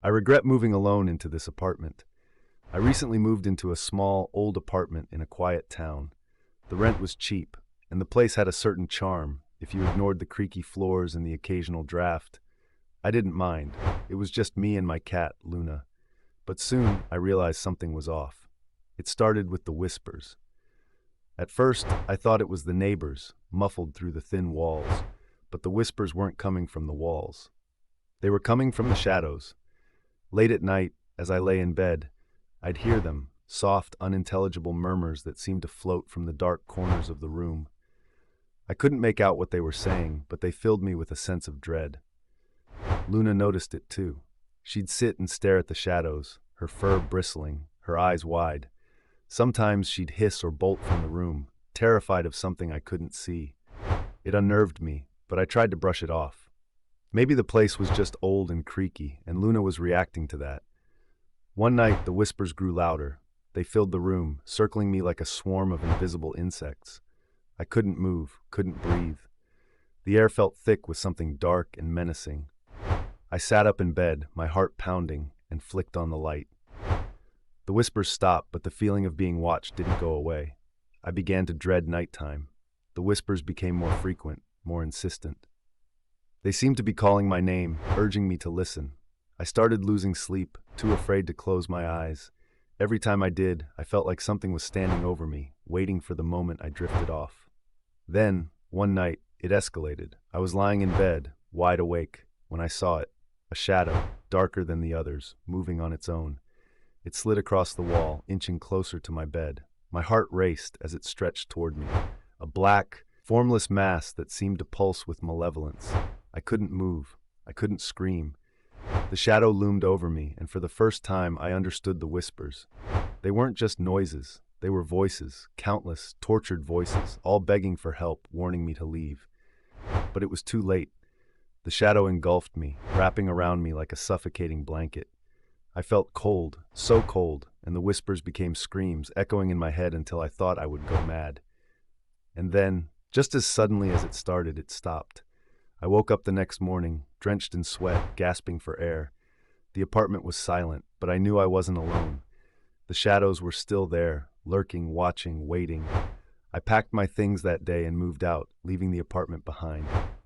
I regret moving alone into this apartment. I recently moved into a small, old apartment in a quiet town. The rent was cheap, and the place had a certain charm if you ignored the creaky floors and the occasional draft. I didn't mind. It was just me and my cat, Luna. But soon, I realized something was off. It started with the whispers. At first, I thought it was the neighbors, muffled through the thin walls, but the whispers weren't coming from the walls. They were coming from the shadows. Late at night, as I lay in bed, I'd hear them, soft, unintelligible murmurs that seemed to float from the dark corners of the room. I couldn't make out what they were saying, but they filled me with a sense of dread. Luna noticed it too. She'd sit and stare at the shadows, her fur bristling, her eyes wide. Sometimes she'd hiss or bolt from the room, terrified of something I couldn't see. It unnerved me, but I tried to brush it off. Maybe the place was just old and creaky, and Luna was reacting to that. One night, the whispers grew louder. They filled the room, circling me like a swarm of invisible insects. I couldn't move, couldn't breathe. The air felt thick with something dark and menacing. I sat up in bed, my heart pounding, and flicked on the light. The whispers stopped, but the feeling of being watched didn't go away. I began to dread nighttime. The whispers became more frequent, more insistent. They seemed to be calling my name, urging me to listen. I started losing sleep, too afraid to close my eyes. Every time I did, I felt like something was standing over me, waiting for the moment I drifted off. Then, one night, it escalated. I was lying in bed, wide awake, when I saw it, a shadow, darker than the others, moving on its own. It slid across the wall, inching closer to my bed. My heart raced as it stretched toward me, a black, formless mass that seemed to pulse with malevolence. I couldn't move. I couldn't scream. The shadow loomed over me, and for the first time I understood the whispers. They weren't just noises. They were voices, countless, tortured voices, all begging for help, warning me to leave. But it was too late. The shadow engulfed me, wrapping around me like a suffocating blanket. I felt cold, so cold, and the whispers became screams, echoing in my head until I thought I would go mad. And then, just as suddenly as it started, it stopped. I woke up the next morning, drenched in sweat, gasping for air. The apartment was silent, but I knew I wasn't alone. The shadows were still there, lurking, watching, waiting. I packed my things that day and moved out, leaving the apartment behind.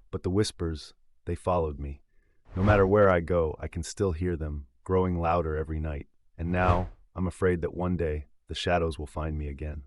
But the whispers, they followed me. No matter where I go, I can still hear them, growing louder every night. And now, I'm afraid that one day, the shadows will find me again.